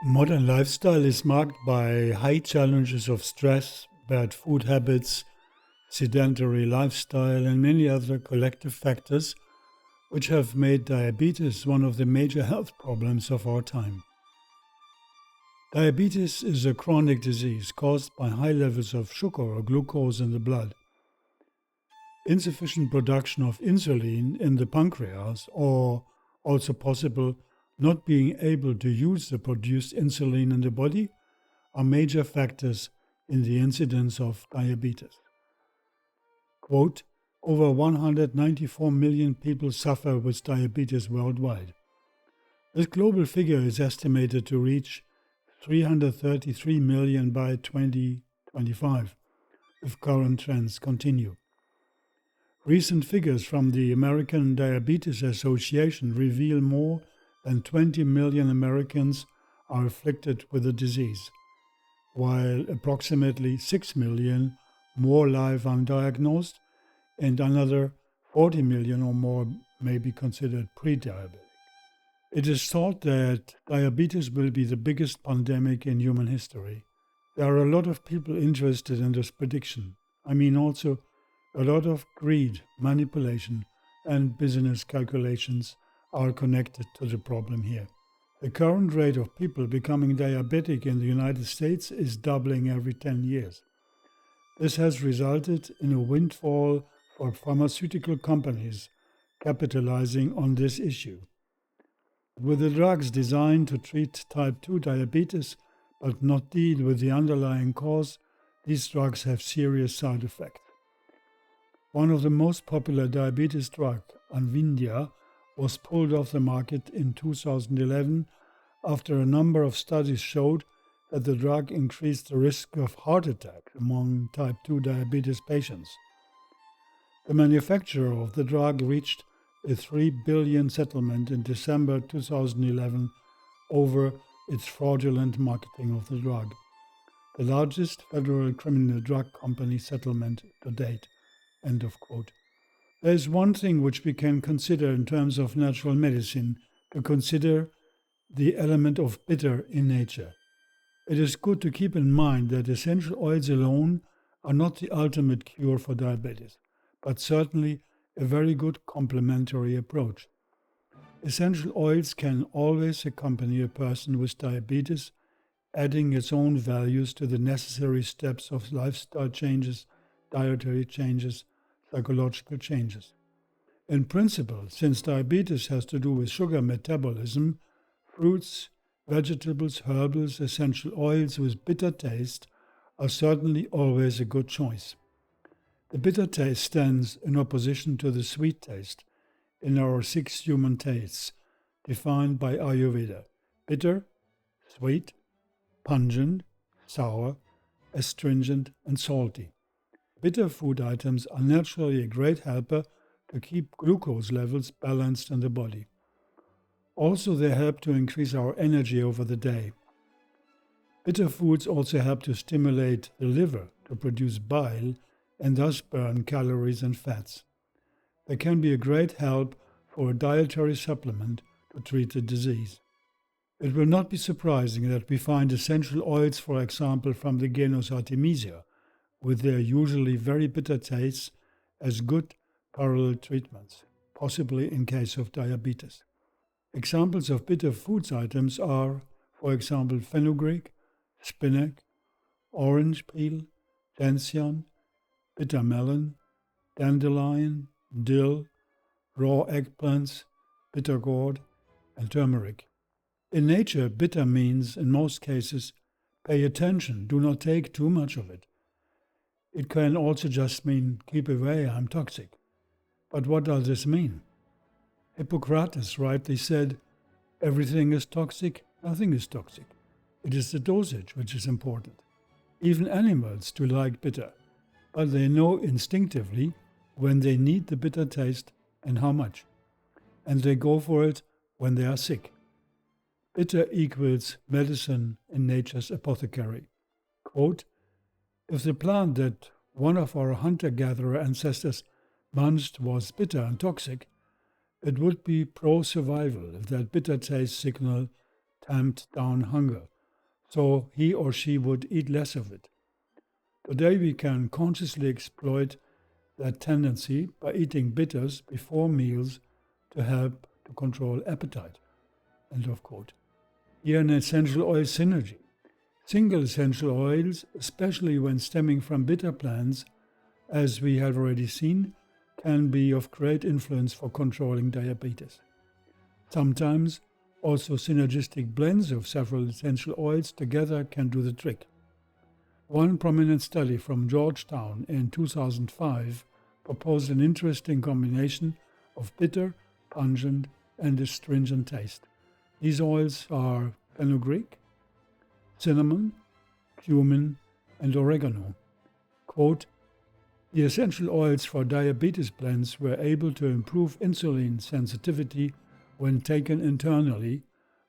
Modern lifestyle is marked by high challenges of stress, bad food habits, sedentary lifestyle, and many other collective factors which have made diabetes one of the major health problems of our time. Diabetes is a chronic disease caused by high levels of sugar or glucose in the blood, insufficient production of insulin in the pancreas, or also possible not being able to use the produced insulin in the body are major factors in the incidence of diabetes. Quote, over 194 million people suffer with diabetes worldwide. This global figure is estimated to reach 333 million by 2025 if current trends continue. Recent figures from the American Diabetes Association reveal more than 20 million Americans are afflicted with the disease, while approximately 6 million more lie undiagnosed and another 40 million or more may be considered pre-diabetic. It is thought that diabetes will be the biggest pandemic in human history. There are a lot of people interested in this prediction. I mean also a lot of greed, manipulation, and business calculations are connected to the problem here. The current rate of people becoming diabetic in the United States is doubling every 10 years. This has resulted in a windfall for pharmaceutical companies capitalizing on this issue. With the drugs designed to treat type 2 diabetes but not deal with the underlying cause, these drugs have serious side effects. One of the most popular diabetes drugs, Anvindia, was pulled off the market in 2011 after a number of studies showed that the drug increased the risk of heart attack among type 2 diabetes patients. The manufacturer of the drug reached a $3 billion settlement in December 2011 over its fraudulent marketing of the drug, the largest federal criminal drug company settlement to date. End of quote. There is one thing which we can consider in terms of natural medicine, to consider the element of bitter in nature. It is good to keep in mind that essential oils alone are not the ultimate cure for diabetes, but certainly a very good complementary approach. Essential oils can always accompany a person with diabetes, adding its own values to the necessary steps of lifestyle changes, dietary changes, psychological changes. In principle, since diabetes has to do with sugar metabolism, fruits, vegetables, herbals, essential oils with bitter taste are certainly always a good choice. The bitter taste stands in opposition to the sweet taste in our 6 human tastes, defined by Ayurveda: bitter, sweet, pungent, sour, astringent, and salty. Bitter food items are naturally a great helper to keep glucose levels balanced in the body. Also, they help to increase our energy over the day. Bitter foods also help to stimulate the liver to produce bile and thus burn calories and fats. They can be a great help for a dietary supplement to treat the disease. It will not be surprising that we find essential oils, for example, from the genus Artemisia, with their usually very bitter tastes, as good parallel treatments, possibly in case of diabetes. Examples of bitter foods items are, for example, fenugreek, spinach, orange peel, gentian, bitter melon, dandelion, dill, raw eggplants, bitter gourd, and turmeric. In nature, bitter means, in most cases, pay attention, do not take too much of it. It can also just mean, keep away, I'm toxic. But what does this mean? Hippocrates rightly said, everything is toxic, nothing is toxic. It is the dosage which is important. Even animals do like bitter, but they know instinctively when they need the bitter taste and how much. And they go for it when they are sick. Bitter equals medicine in nature's apothecary. Quote, if the plant that one of our hunter-gatherer ancestors munched was bitter and toxic, it would be pro-survival if that bitter taste signal tamped down hunger, so he or she would eat less of it. Today we can consciously exploit that tendency by eating bitters before meals to help to control appetite. End of quote. Here an essential oil synergy. Single essential oils, especially when stemming from bitter plants, as we have already seen, can be of great influence for controlling diabetes. Sometimes also synergistic blends of several essential oils together can do the trick. One prominent study from Georgetown in 2005 proposed an interesting combination of bitter, pungent, and astringent taste. These oils are fenugreek, cinnamon, cumin, and oregano. Quote, the essential oils for diabetes blends were able to improve insulin sensitivity when taken internally,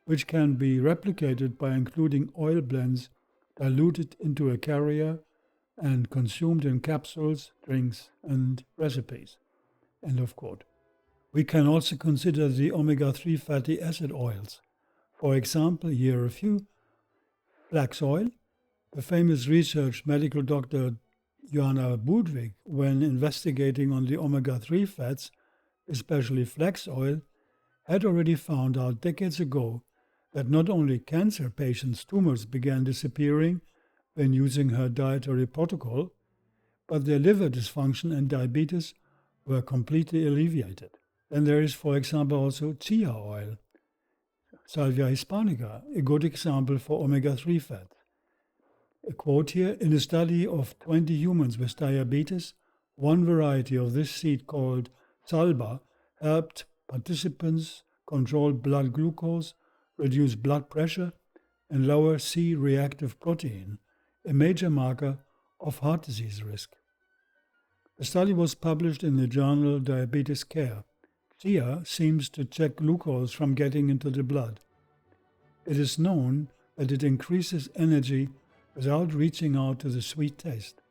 which can be replicated by including oil blends diluted into a carrier and consumed in capsules, drinks, and recipes. End of quote. We can also consider the omega-3 fatty acid oils. For example, here are a few. Flax oil. The famous research medical doctor Johanna Budwig, when investigating on the omega-3 fats, especially flax oil, had already found out decades ago that not only cancer patients' tumors began disappearing when using her dietary protocol, but their liver dysfunction and diabetes were completely alleviated. Then there is, for example, also chia oil, Salvia hispanica, a good example for omega-3 fat. A quote here, in a study of 20 humans with diabetes, one variety of this seed called salba helped participants control blood glucose, reduce blood pressure, and lower C-reactive protein, a major marker of heart disease risk. The study was published in the journal Diabetes Care. Chia seems to check glucose from getting into the blood. It is known that it increases energy without reaching out to the sweet taste.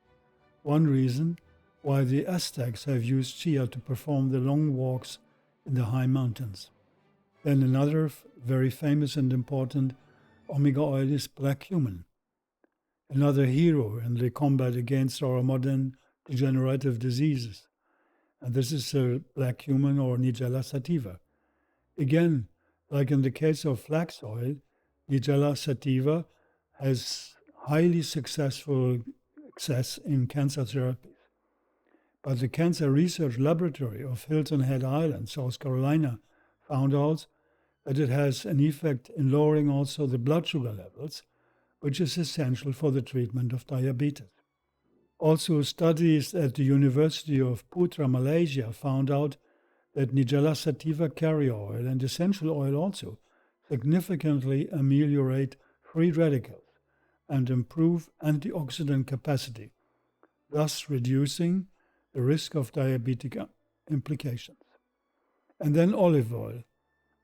One reason why the Aztecs have used chia to perform the long walks in the high mountains. Then another very famous and important omega oil is black cumin, another hero in the combat against our modern degenerative diseases. And this is black cumin or Nigella sativa. Again, like in the case of flax oil, Nigella sativa has highly successful success in cancer therapies. But the Cancer Research Laboratory of Hilton Head Island, South Carolina, found out that it has an effect in lowering also the blood sugar levels, which is essential for the treatment of diabetes. Also, studies at the University of Putra, Malaysia, found out that Nigella sativa carrier oil and essential oil also significantly ameliorate free radicals and improve antioxidant capacity, thus reducing the risk of diabetic implications. And then olive oil.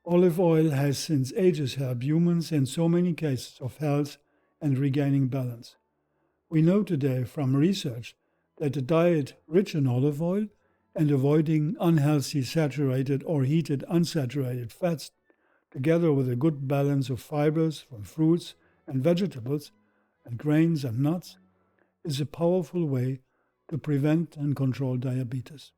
Olive oil has since ages helped humans in so many cases of health and regaining balance. We know today from research that a diet rich in olive oil and avoiding unhealthy saturated or heated unsaturated fats, together with a good balance of fibers from fruits and vegetables and grains and nuts, is a powerful way to prevent and control diabetes.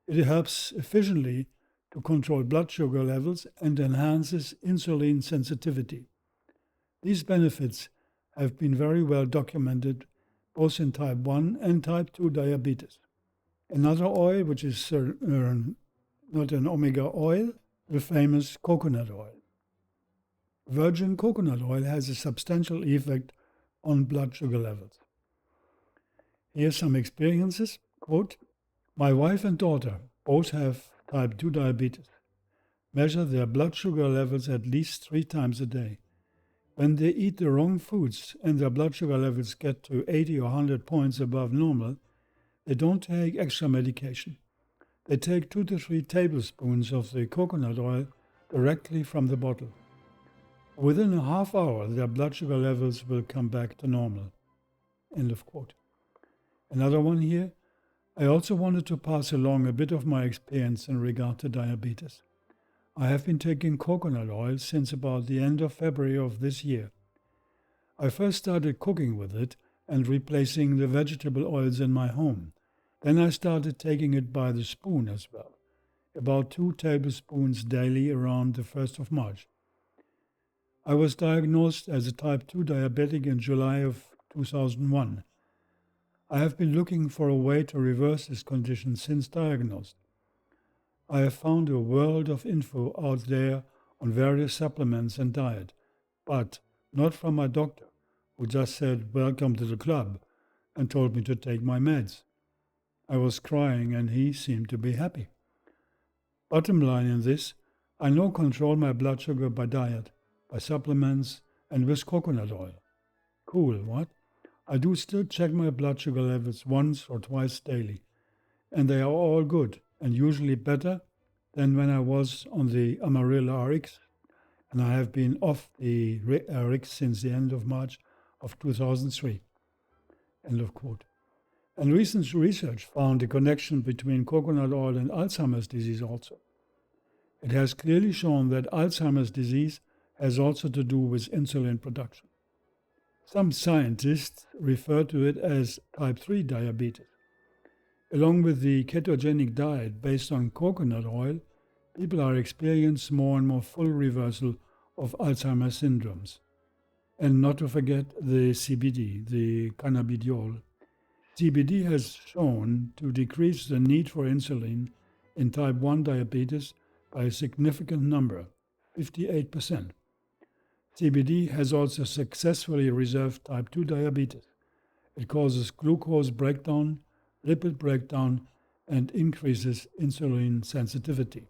It helps efficiently to control blood sugar levels and enhances insulin sensitivity. These benefits have been very well documented both in type 1 and type 2 diabetes. Another oil, which is not an omega oil, the famous coconut oil. Virgin coconut oil has a substantial effect on blood sugar levels. Here's some experiences. Quote, my wife and daughter both have type 2 diabetes. Measure their blood sugar levels at least 3 times a day. When they eat the wrong foods and their blood sugar levels get to 80 or 100 points above normal, they don't take extra medication. They take 2 to 3 tablespoons of the coconut oil directly from the bottle. Within a half hour, their blood sugar levels will come back to normal. End of quote. Another one here. I also wanted to pass along a bit of my experience in regard to diabetes. I have been taking coconut oil since about the end of February of this year. I first started cooking with it and replacing the vegetable oils in my home. Then I started taking it by the spoon as well, about 2 tablespoons daily around the 1st of March. I was diagnosed as a type 2 diabetic in July of 2001. I have been looking for a way to reverse this condition since diagnosed. I have found a world of info out there on various supplements and diet, but not from my doctor, who just said, "Welcome to the club," and told me to take my meds. I was crying and he seemed to be happy. Bottom line in this, I now control my blood sugar by diet, by supplements, and with coconut oil. Cool, what? I do still check my blood sugar levels once or twice daily, and they are all good and usually better than when I was on the Amarillo RX, and I have been off the RX since the end of March of 2003. End of quote. And recent research found a connection between coconut oil and Alzheimer's disease also. It has clearly shown that Alzheimer's disease has also to do with insulin production. Some scientists refer to it as type 3 diabetes. Along with the ketogenic diet based on coconut oil, people are experiencing more and more full reversal of Alzheimer's syndromes. And not to forget the CBD, the cannabidiol. CBD has shown to decrease the need for insulin in type 1 diabetes by a significant number, 58%. CBD has also successfully reversed type 2 diabetes. It causes glucose breakdown, lipid breakdown, and increases insulin sensitivity.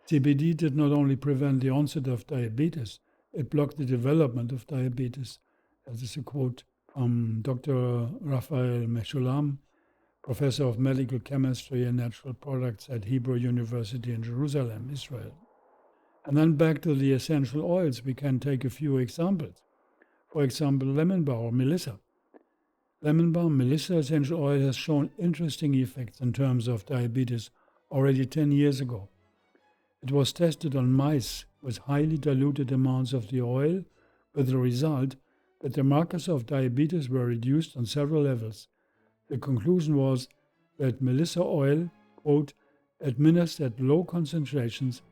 CBD did not only prevent the onset of diabetes, it blocked the development of diabetes. That is a quote from Dr. Raphael Meshulam, professor of medical chemistry and natural products at Hebrew University in Jerusalem, Israel. And then back to the essential oils, we can take a few examples. For example, lemon balm or melissa. Lemon balm, melissa essential oil has shown interesting effects in terms of diabetes already 10 years ago. It was tested on mice with highly diluted amounts of the oil, with the result that the markers of diabetes were reduced on several levels. The conclusion was that melissa oil, quote, administered at low concentrations,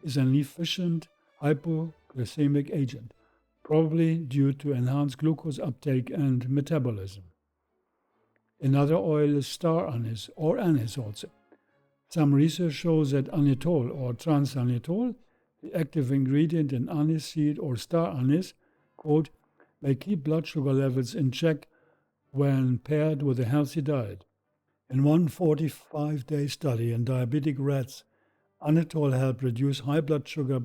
is an efficient hypoglycemic agent, probably due to enhanced glucose uptake and metabolism. Another oil is star anise, or anise also. Some research shows that anethole or trans-anethole, the active ingredient in anise seed or star anise, quote, may keep blood sugar levels in check when paired with a healthy diet. In one 45-day study in diabetic rats, anethole helped reduce high blood sugar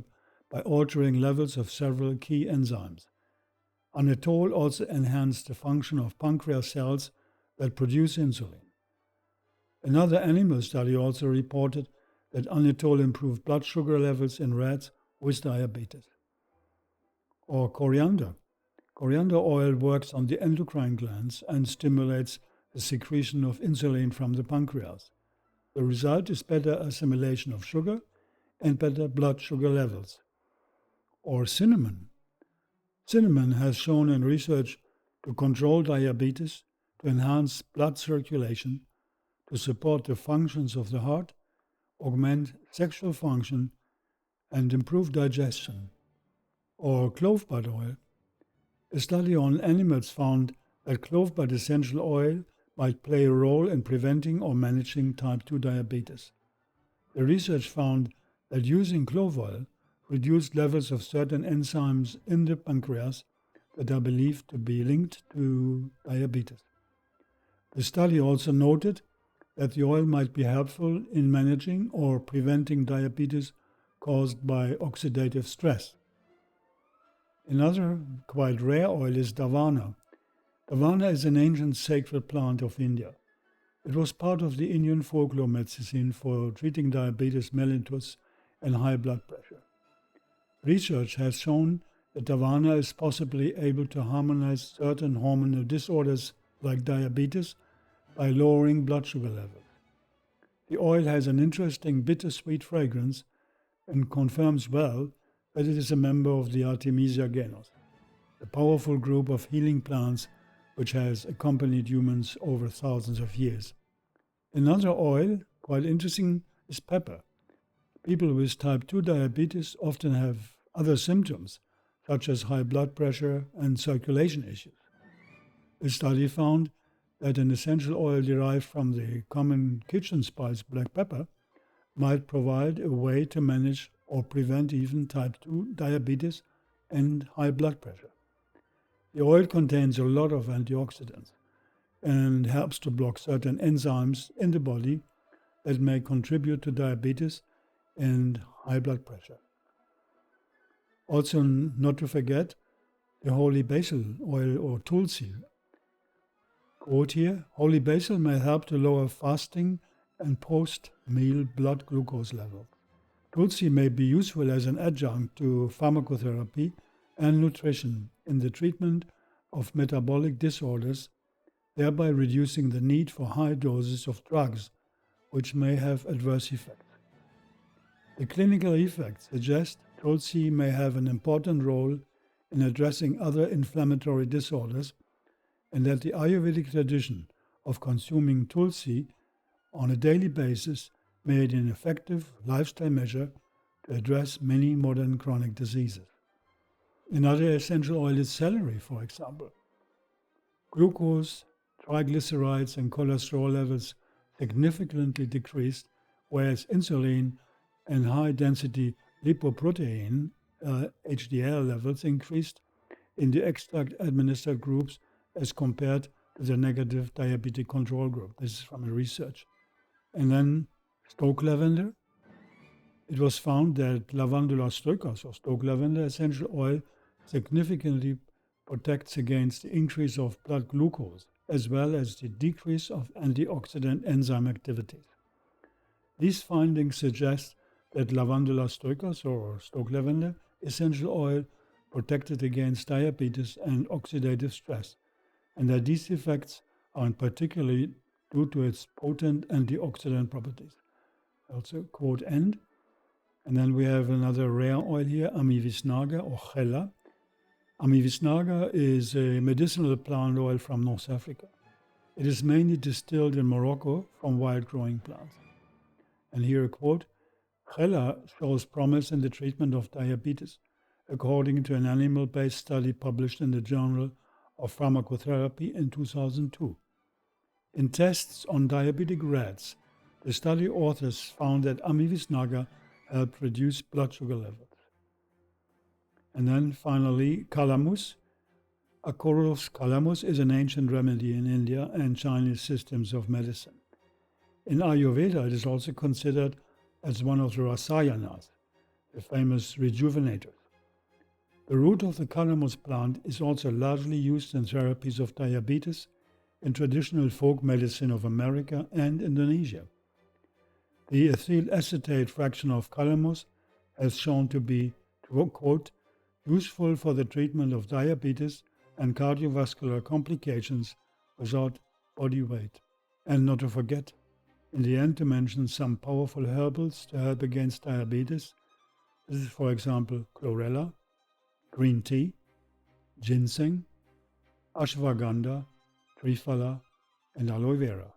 by altering levels of several key enzymes. Anethole also enhanced the function of pancreas cells that produce insulin. Another animal study also reported that anethole improved blood sugar levels in rats with diabetes. Or coriander. Coriander oil works on the endocrine glands and stimulates the secretion of insulin from the pancreas. The result is better assimilation of sugar and better blood sugar levels. Or cinnamon. Cinnamon has shown in research to control diabetes, to enhance blood circulation, to support the functions of the heart, augment sexual function, and improve digestion. Or clove bud oil. A study on animals found that clove bud essential oil might play a role in preventing or managing type 2 diabetes. The research found that using clove oil reduced levels of certain enzymes in the pancreas that are believed to be linked to diabetes. The study also noted that the oil might be helpful in managing or preventing diabetes caused by oxidative stress. Another quite rare oil is davana. Davana is an ancient sacred plant of India. It was part of the Indian folklore medicine for treating diabetes mellitus and high blood pressure. Research has shown that davana is possibly able to harmonize certain hormonal disorders like diabetes by lowering blood sugar levels. The oil has an interesting bittersweet fragrance and confirms well that it is a member of the Artemisia genus. a powerful group of healing plants which has accompanied humans over thousands of years. Another oil, quite interesting, is pepper. People with type 2 diabetes often have other symptoms, such as high blood pressure and circulation issues. A study found that an essential oil derived from the common kitchen spice black pepper might provide a way to manage or prevent even type 2 diabetes and high blood pressure. The oil contains a lot of antioxidants and helps to block certain enzymes in the body that may contribute to diabetes and high blood pressure. Also, not to forget the holy basil oil or tulsi. Quote here, holy basil may help to lower fasting and post-meal blood glucose levels. Tulsi may be useful as an adjunct to pharmacotherapy and nutrition in the treatment of metabolic disorders, thereby reducing the need for high doses of drugs, which may have adverse effects. The clinical effects suggest Tulsi may have an important role in addressing other inflammatory disorders, and that the Ayurvedic tradition of consuming Tulsi on a daily basis made an effective lifestyle measure to address many modern chronic diseases. Another essential oil is celery, for example. Glucose, triglycerides, and cholesterol levels significantly decreased, whereas insulin and high-density lipoprotein HDL levels increased in the extract administered groups as compared to the negative diabetic control group. This is from a research. And then stoke lavender. It was found that Lavandula stoicus, or stoke lavender essential oil, significantly protects against the increase of blood glucose, as well as the decrease of antioxidant enzyme activities. These findings suggest that Lavandula stoicus, or stoke lavender essential oil, protected against diabetes and oxidative stress, and that these effects are particularly due to its potent antioxidant properties. Also, quote end. And then we have another rare oil here, Amivisnaga or Khella. Amivisnaga is a medicinal plant oil from North Africa. It is mainly distilled in Morocco from wild-growing plants. And here a quote, Khella shows promise in the treatment of diabetes, according to an animal-based study published in the Journal of Pharmacotherapy in 2002. In tests on diabetic rats, the study authors found that Amivisnaga helped reduce blood sugar levels. And then finally, calamus. Acorus calamus is an ancient remedy in India and Chinese systems of medicine. In Ayurveda, it is also considered as one of the rasayanas, the famous rejuvenators. The root of the calamus plant is also largely used in therapies of diabetes in traditional folk medicine of America and Indonesia. The ethyl acetate fraction of calamus has shown to be, quote, useful for the treatment of diabetes and cardiovascular complications without body weight. And not to forget, in the end, to mention some powerful herbals to help against diabetes. This is, for example, chlorella, green tea, ginseng, ashwagandha, triphala, and aloe vera.